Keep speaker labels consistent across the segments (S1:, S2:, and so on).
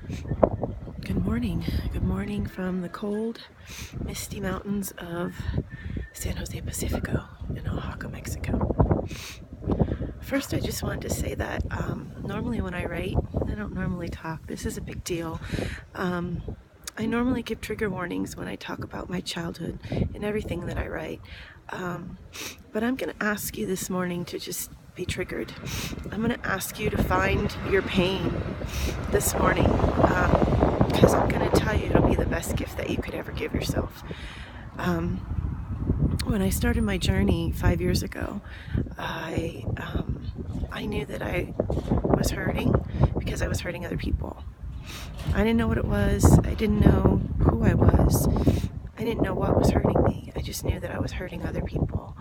S1: Good morning. Good morning from the cold, misty mountains of San Jose Pacifico in Oaxaca, Mexico. First, I just wanted to say that normally when I write, I don't normally talk. This is a big deal. I normally give trigger warnings when I talk about my childhood and everything that I write. But I'm going to ask you this morning to just be triggered. I'm going to ask you to find your pain this morning. Because I'm going to tell you it'll be the best gift that you could ever give yourself. When I started my journey 5 years ago, I knew that I was hurting because I was hurting other people. I didn't know what it was. I didn't know who I was. I didn't know what was hurting me. I just knew that I was hurting other people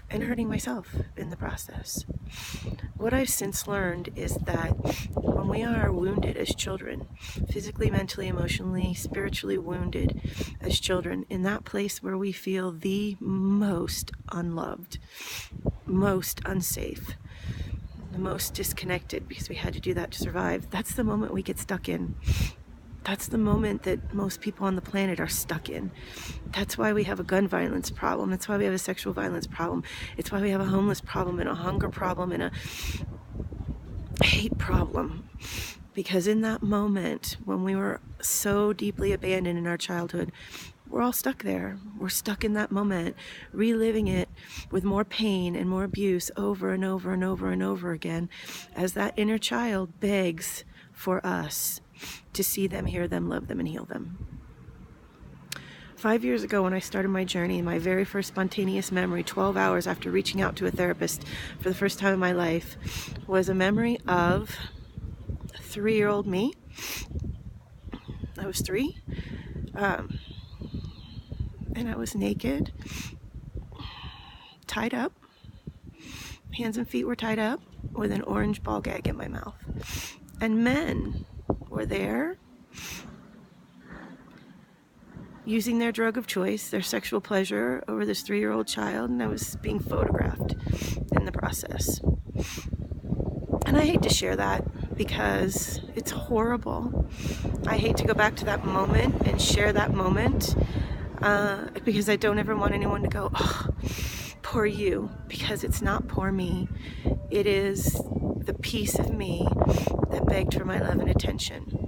S1: and hurting myself in the process. What I've since learned is that when we are wounded as children, physically, mentally, emotionally, spiritually wounded as children, in that place where we feel the most unloved, most unsafe, the most disconnected because we had to do that to survive, that's the moment we get stuck in. That's the moment that most people on the planet are stuck in. That's why we have a gun violence problem. That's why we have a sexual violence problem. It's why we have a homeless problem and a hunger problem and a hate problem. Because in that moment, when we were so deeply abandoned in our childhood, we're all stuck there. We're stuck in that moment, reliving it with more pain and more abuse over and over and over and over again, as that inner child begs for us to see them, hear them, love them, and heal them. 5 years ago, when I started my journey, my very first spontaneous memory, 12 hours after reaching out to a therapist for the first time in my life, was a memory of 3-year-old me. I was 3. And I was naked, tied up. Hands and feet were tied up with an orange ball gag in my mouth. And men were there using their drug of choice, their sexual pleasure over this 3-year-old child, and I was being photographed in the process. And I hate to share that because it's horrible. I hate to go back to that moment and share that moment because I don't ever want anyone to go, oh, poor you, because it's not poor me. It is the piece of me that begged for my love and attention.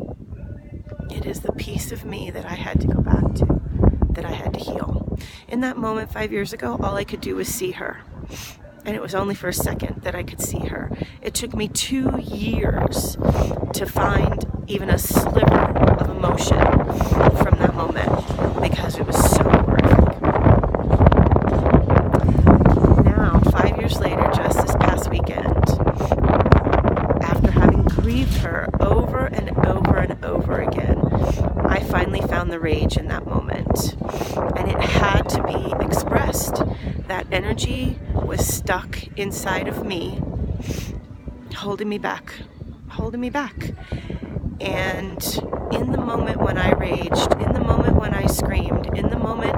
S1: It is the piece of me that I had to go back to, that I had to heal. In that moment 5 years ago, all I could do was see her. And it was only for a second that I could see her. It took me 2 years to find even a sliver of emotion from that moment because it was so horrific. Now, 5 years later, just this past weekend, after having grieved her over and over and over again, I finally found the rage in that moment. And it had to be expressed. That energy was stuck inside of me, holding me back. And in the moment when I raged, in the moment when I screamed, in the moment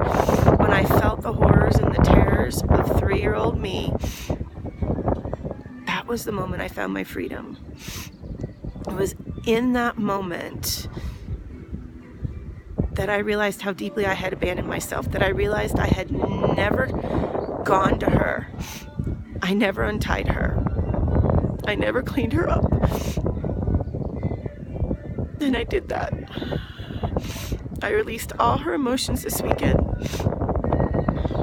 S1: when I felt the horrors and the terrors of 3-year-old me, that was the moment I found my freedom. It was in that moment that I realized how deeply I had abandoned myself, that I realized I had never gone to her. I never untied her. I never cleaned her up. And I did that. I released all her emotions this weekend.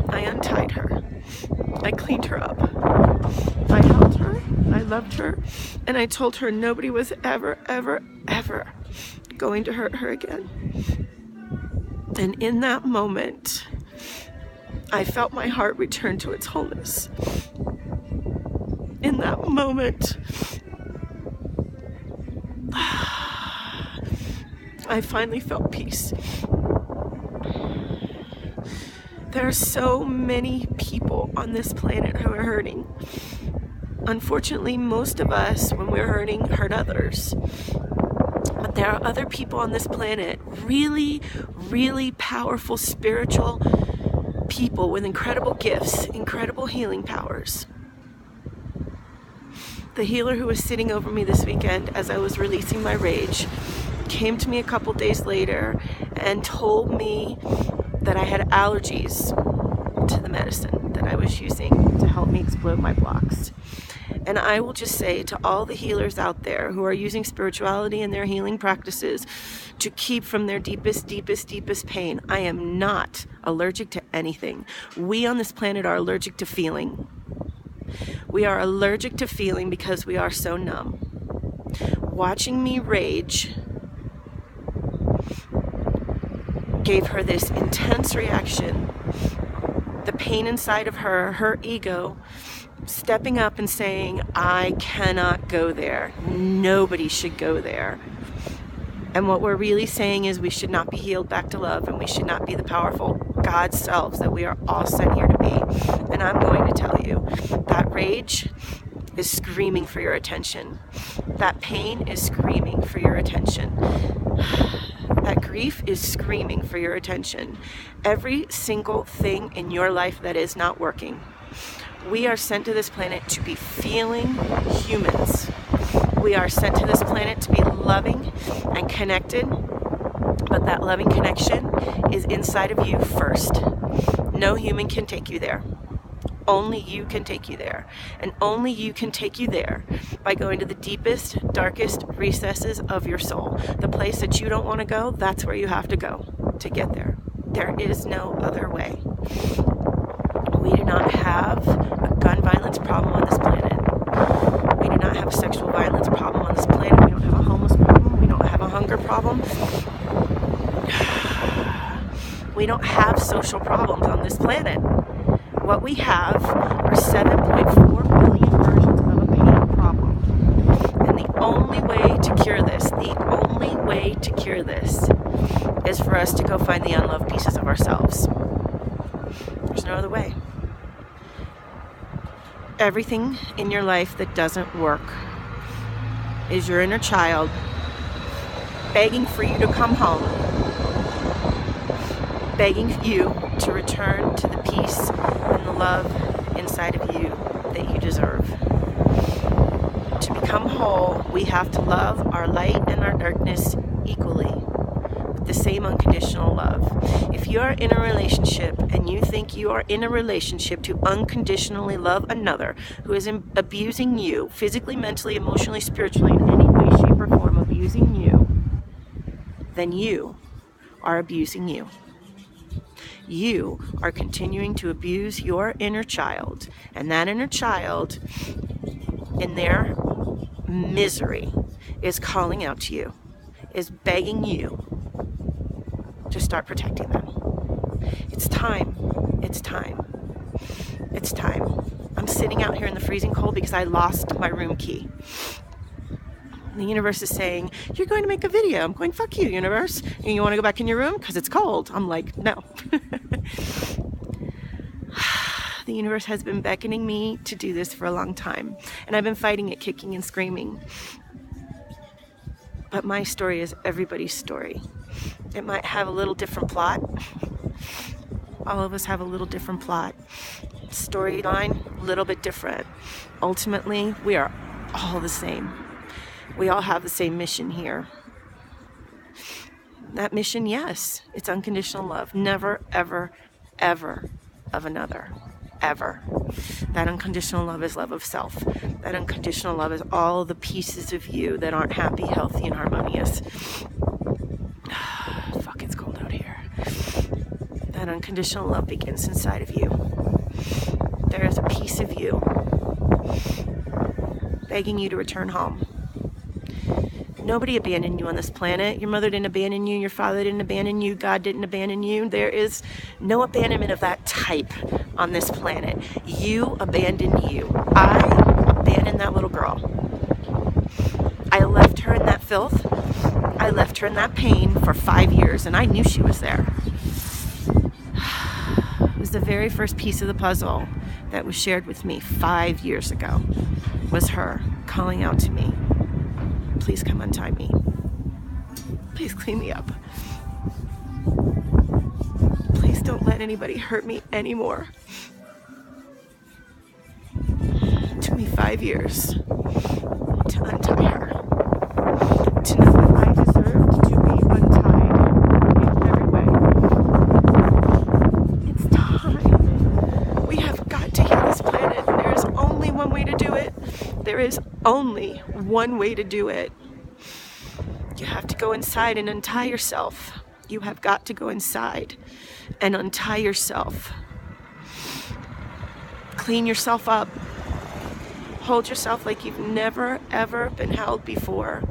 S1: I untied her. I cleaned her up. I held her. I loved her. And I told her nobody was ever, ever, ever going to hurt her again. And in that moment, I felt my heart return to its wholeness. In that moment, I finally felt peace. There are so many people on this planet who are hurting. Unfortunately, most of us, when we're hurting, hurt others. But there are other people on this planet, really, really powerful spiritual people with incredible gifts, incredible healing powers. The healer who was sitting over me this weekend as I was releasing my rage came to me a couple days later and told me that I had allergies to the medicine that I was using to help me explode my blocks. And I will just say to all the healers out there who are using spirituality in their healing practices to keep from their deepest, deepest, deepest pain, I am not allergic to anything. We on this planet are allergic to feeling. We are allergic to feeling because we are so numb. Watching me rage gave her this intense reaction. The pain inside of her, her ego, stepping up and saying, I cannot go there. Nobody should go there. And what we're really saying is we should not be healed back to love, and we should not be the powerful God selves that we are all sent here to be. And I'm going to tell you, that rage is screaming for your attention. That pain is screaming for your attention. That grief is screaming for your attention. Every single thing in your life that is not working. We are sent to this planet to be feeling humans. We are sent to this planet to be loving and connected, but that loving connection is inside of you first. No human can take you there. Only you can take you there. And only you can take you there by going to the deepest, darkest recesses of your soul. The place that you don't want to go, that's where you have to go to get there. There is no other way. We do not have a gun violence problem on this planet. We do not have a sexual violence problem on this planet. We don't have a homeless problem. We don't have a hunger problem. We don't have social problems on this planet. What we have are 7.4 billion versions of a pain problem. And the only way to cure this, is for us to go find the unloved pieces of ourselves. There's no other way. Everything in your life that doesn't work is your inner child begging for you to come home, begging you to return to the peace and the love inside of you that you deserve. To become whole, we have to love our light and our darkness equally, with the same unconditional love. If you are in a relationship and you think you are in a relationship to unconditionally love another who is abusing you, physically, mentally, emotionally, spiritually, in any way, shape, or form abusing you, then you are abusing you. You are continuing to abuse your inner child, and that inner child, in their misery, is calling out to you, is begging you to start protecting them. It's time. It's time. It's time. I'm sitting out here in the freezing cold because I lost my room key. The universe is saying, you're going to make a video. I'm going, fuck you, universe. And you want to go back in your room because it's cold? I'm like, no. The universe has been beckoning me to do this for a long time. And I've been fighting it, kicking and screaming. But my story is everybody's story. It might have a little different plot. All of us have a little different plot. Storyline, a little bit different. Ultimately, we are all the same. We all have the same mission here. That mission, yes, it's unconditional love. Never, ever, ever of another. Ever. That unconditional love is love of self. That unconditional love is all the pieces of you that aren't happy, healthy, and harmonious. Fuck, it's cold out here. That unconditional love begins inside of you. There is a piece of you begging you to return home. Nobody abandoned you on this planet. Your mother didn't abandon you. Your father didn't abandon you. God didn't abandon you. There is no abandonment of that type on this planet. You abandoned you. I abandoned that little girl. I left her in that filth. I left her in that pain for 5 years, and I knew she was there. It was the very first piece of the puzzle that was shared with me 5 years ago, was her calling out to me. Please come untie me. Please clean me up. Please don't let anybody hurt me anymore. It took me 5 years to untie her, to know that I deserved only one way to do it. You have to go inside and untie yourself. You have got to go inside and untie yourself. Clean yourself up. Hold yourself like you've never, ever been held before.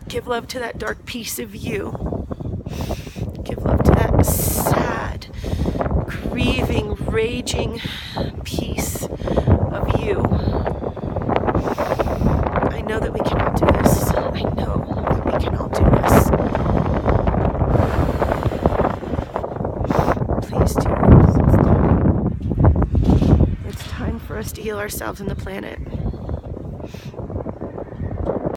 S1: Give love to that dark piece of you. Give love to that sad, grieving, raging piece of you. I know that we can all do this. I know that we can all do this. Please do this. It's time for us to heal ourselves and the planet.